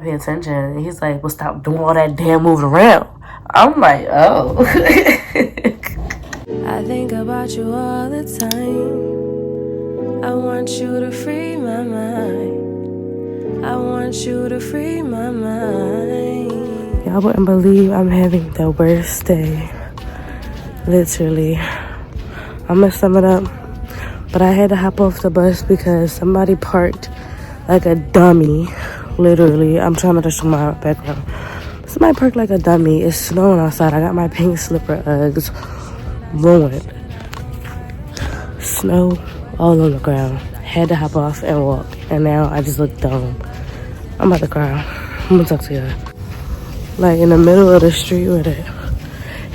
Pay attention. And he's like, well, stop doing all that damn moving around. I'm like, oh. I think about you all the time. I want you to free my mind. I want you to free my mind. Y'all wouldn't believe I'm having the worst day. Literally. I'm gonna sum it up. But I had to hop off the bus because somebody parked like a dummy. Literally. I'm trying to show my background. Somebody parked like a dummy. It's snowing outside. I got my pink slipper Uggs ruined. Snow all on the ground. Had to hop off and walk. And now I just look dumb. I'm about to cry. I'm gonna talk to you. Like in the middle of the street with it.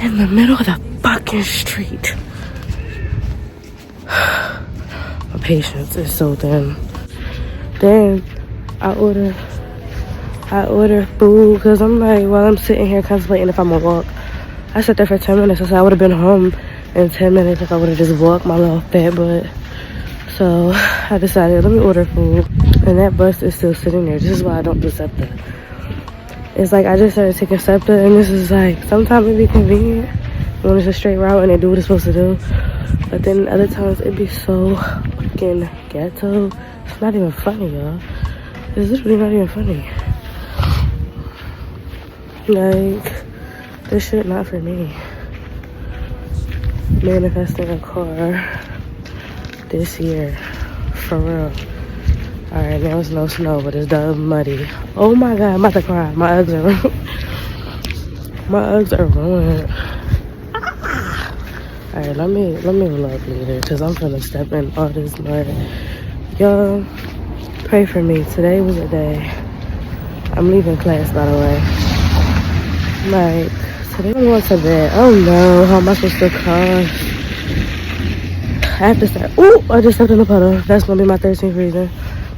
In the middle of the fucking street. My patience is so thin. Then I order food because I'm like, while I'm sitting here contemplating if I'm gonna walk. I sat there for 10 minutes. I said I would have been home in 10 minutes if I would have just walked my little fat butt. So I decided, let me order food. And that bus is still sitting there. This is why I don't do SEPTA. It's like I just started taking SEPTA, and this is like, sometimes it be convenient when it's a straight route and they do what it's supposed to do. But then other times it be so fucking ghetto. It's not even funny, y'all. It's literally not even funny. Like, this shit not for me. Manifesting a car this year. For real. Alright, now it's no snow, but it's dumb muddy. Oh my god, I'm about to cry. My Uggs are ruined. My Uggs are ruined. Alright, let me vlog later because I'm gonna step in all this mud. Y'all, pray for me. Today was a day. I'm leaving class, by the way. Like, today I'm going to bed. Oh no, how am I supposed to cross? I have to start. Ooh, I just stepped in the puddle. That's gonna be my 13th reason.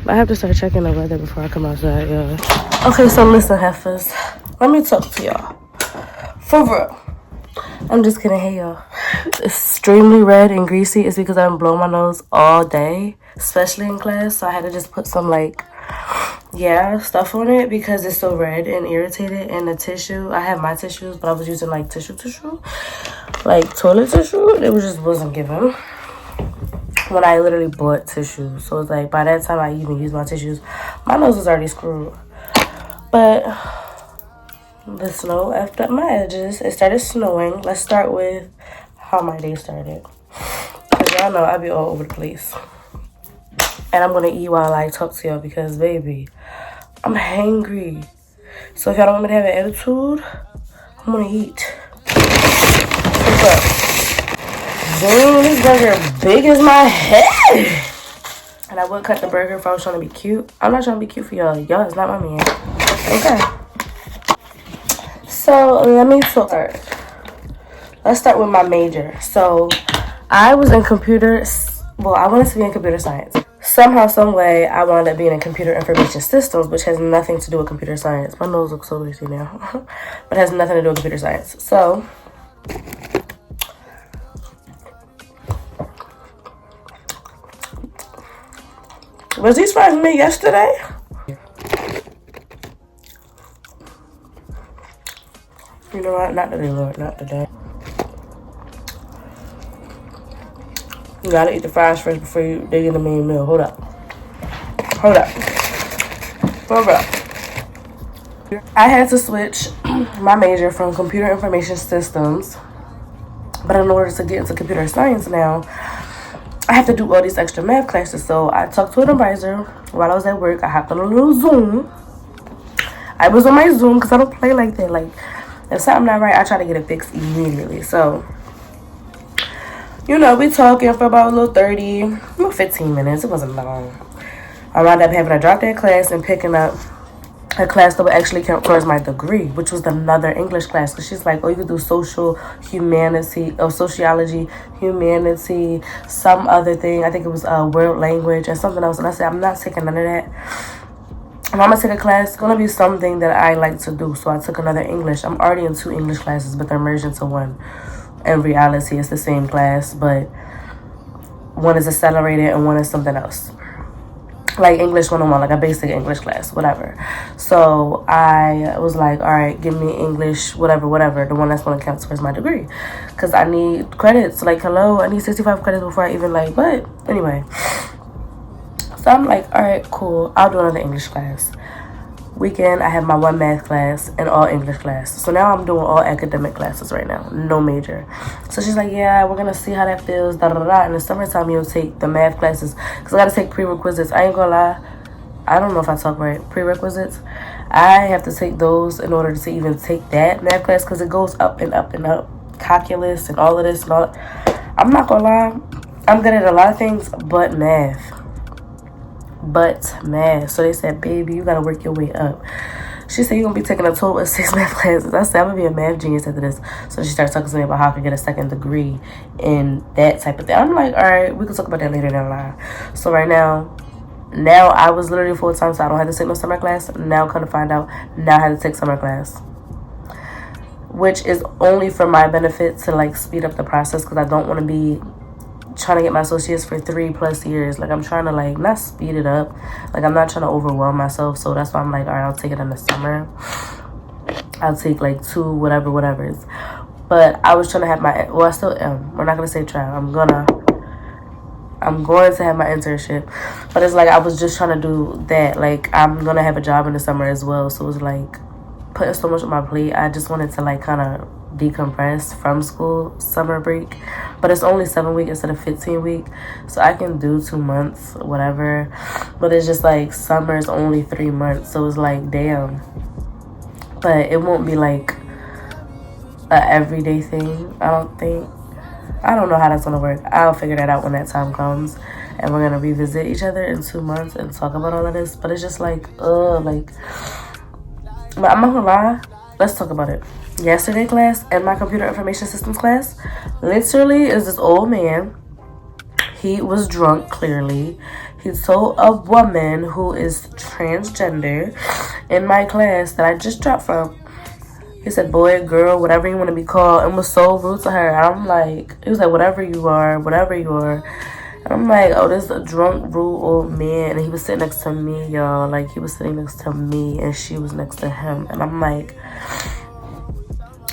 But I have to start checking the weather before I come outside, y'all. Okay, so listen, heifers. Let me talk to y'all. For real. I'm just kidding. Hey, y'all. It's extremely red and greasy. It's because I've been blowing my nose all day, especially in class. So I had to just put some, like, stuff on it because it's so red and irritated. And the tissue, I have my tissues, but I was using, like, tissue. Like, toilet tissue. It just wasn't given when I literally bought tissues. So it's like, by that time I even used my tissues, my nose was already screwed. But the snow effed up my edges. It started snowing. Let's start with how my day started. Because y'all know I be all over the place. And I'm going to eat while I talk to y'all because, baby, I'm hangry. So if y'all don't want me to have an attitude, I'm going to eat. What's up? Damn, this burger big as my head. And I would cut the burger if I was trying to be cute. I'm not trying to be cute for y'all. Y'all is not my man. Okay. So let me start. Let's start with my major. So I was in I wanted to be in computer science. Somehow, some way, I wound up being in computer information systems, which has nothing to do with computer science. My nose looks so greasy now. But has nothing to do with computer science. So was these fries made yesterday? You know what? Not today, Lord. Not today. You gotta eat the fries first before you dig in the main meal. Hold up. I had to switch my major from computer information systems. But in order to get into computer science now, I have to do all these extra math classes. So I talked to an advisor while I was at work. I hopped on a little Zoom. I was on my Zoom because I don't play like that. Like, if something not right, I try to get it fixed immediately. So, you know, we talking for about a little 15 minutes. It wasn't long. I wound up having to drop that class and picking up a class that would actually count towards my degree, which was another English class. Because she's like, oh, you could do sociology, humanity, some other thing. I think it was world language and something else. And I said, I'm not taking none of that. If I'm going to take a class, it's going to be something that I like to do. So I took another English. I'm already in 2 English classes, but they're merged into one. In reality, it's the same class, but one is accelerated and one is something else. like English 101, like a basic English class, whatever. So I was like, all right, give me English, whatever, the one that's going to count towards my degree. Because I need credits. Like, hello, I need 65 credits before I even, like, but anyway. So I'm like, all right, cool. I'll do another English class. Weekend, I have my one math class and all English class. So now I'm doing all academic classes right now, no major. So she's like, yeah, we're going to see how that feels, da da da. In the summertime, you'll take the math classes. Because I got to take prerequisites. I ain't going to lie. I don't know if I talk right. Prerequisites. I have to take those in order to even take that math class because it goes up and up and up. Calculus and all of this and all that. I'm not going to lie. I'm good at a lot of things but math. So they said, baby, you gotta work your way up. She said, you're gonna be taking a total of 6 math classes. I said, I'm gonna be a math genius after this. So she started talking to me about how I could get a second degree in that type of thing. I'm like, all right, we can talk about that later down the line. So right now I was literally full-time, so I don't have to take no summer class. Now come to find out, now I have to take summer class, which is only for my benefit to like speed up the process, because I don't want to be trying to get my associates for 3+ years. Like, I'm trying to like not speed it up, like I'm not trying to overwhelm myself. So that's why I'm like, all right, I'll take it in the summer. I'll take like 2 whatever's. But I was trying to have my, well, I still am, we're not gonna say try, I'm going to have my internship. But it's like I was just trying to do that. Like, I'm gonna have a job in the summer as well, so it was like putting so much on my plate. I just wanted to like kind of decompress from school summer break. But it's only 7 weeks instead of 15 weeks, so I can do 2 months, whatever. But it's just like summer is only 3 months, so it's like, damn. But it won't be like a everyday thing, I don't think. I don't know how that's gonna work. I'll figure that out when that time comes, and we're gonna revisit each other in 2 months and talk about all of this. But it's just like, like, but I'm not gonna lie, let's talk about it. Yesterday class and my computer information systems class, literally is this old man. He was drunk, clearly. He told a woman who is transgender in my class that I just dropped from, he said, boy, girl, whatever you want to be called, and was so rude to her. I'm like, he was like, whatever you are. And I'm like, oh, this is a drunk, rude old man. And he was sitting next to me, y'all. Like, he was sitting next to me, and she was next to him. And I'm like,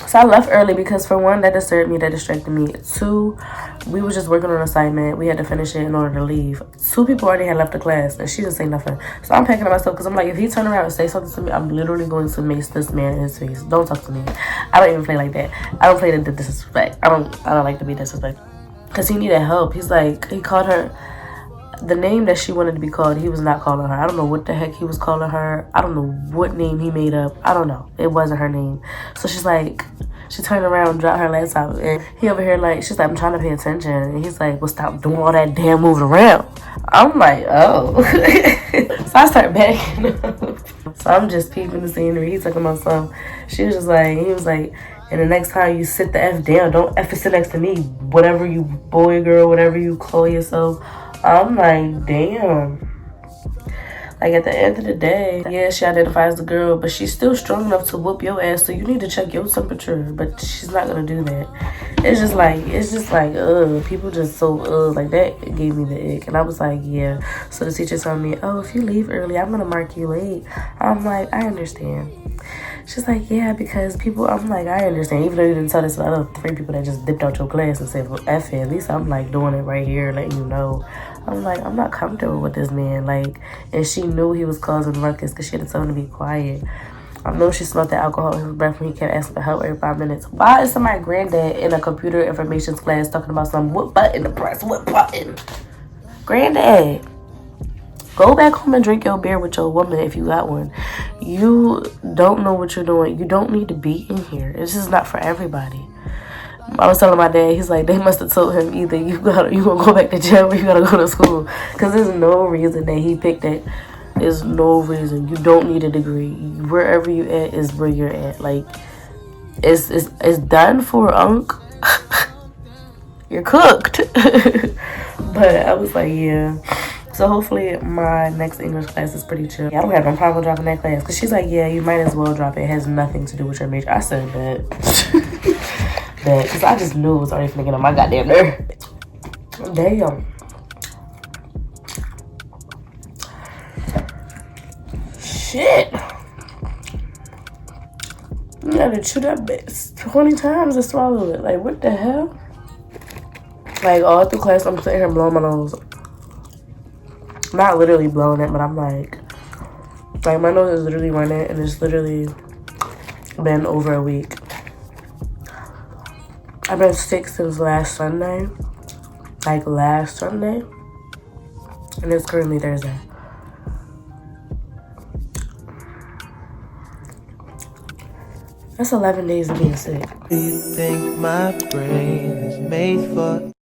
so I left early because, for one, that disturbed me, that distracted me. 2, we was just working on an assignment. We had to finish it in order to leave. 2 people already had left the class, and she didn't say nothing. So I'm packing up myself because I'm like, if he turn around and say something to me, I'm literally going to mace this man in his face. Don't talk to me. I don't even play like that. I don't play the disrespect. I don't like to be disrespectful. Because he needed help. He's like, he called her the name that she wanted to be called. He was not calling her. I don't know what the heck he was calling her. I don't know what name he made up. I don't know. It wasn't her name. So she's like, she turned around, dropped her laptop, and he over here like, she's like, I'm trying to pay attention. And he's like, well, stop doing all that damn moving around. I'm like, oh. So I start backing up. So I'm just peeping the scenery. He's talking about something. She was just like, he was like, and the next time you sit the F down, don't F sit next to me. Whatever you, boy, girl, whatever you call yourself. I'm like, damn. Like, at the end of the day, yeah, she identifies the girl, but she's still strong enough to whoop your ass, so you need to check your temperature. But she's not gonna do that. It's just like, people just so, like, that gave me the ick. And I was like, yeah. So the teacher told me, oh, if you leave early, I'm gonna mark you late. I'm like, I understand. She's like, yeah, because people, I'm like, I understand. Even though you didn't tell this to the other 3 people that just dipped out your class and said, well, F it. At least I'm like doing it right here, letting you know. I'm like, I'm not comfortable with this man. Like, and she knew he was causing ruckus because she had to tell him to be quiet. I know she smelled the alcohol in his breath when he kept asking for help every 5 minutes. Why is somebody's granddad in a computer information class talking about what button to press? What button? Granddad. Go back home and drink your beer with your woman if you got one. You don't know what you're doing. You don't need to be in here. It's just not for everybody. I was telling my dad, he's like, they must have told him either you gonna go back to jail or you gotta go to school. Because there's no reason that he picked it. There's no reason. You don't need a degree. Wherever you at is where you're at. Like, it's done for, Unc. You're cooked. But I was like, yeah. So hopefully my next English class is pretty chill. I don't have no problem dropping that class. Because she's like, yeah, you might as well drop it. It has nothing to do with your major. I said that. Because I just knew it was already finna get on my goddamn nerve. Damn. shit. You gotta chew that bitch 20 times to swallow it. Like, what the hell? Like, all through class, I'm sitting here blowing my nose. Not literally blowing it, but I'm like my nose is literally running, and it's literally been over a week. I've been sick since last Sunday. Like, last Sunday. And it's currently Thursday. That's 11 days of being sick. Do you think my brain is made for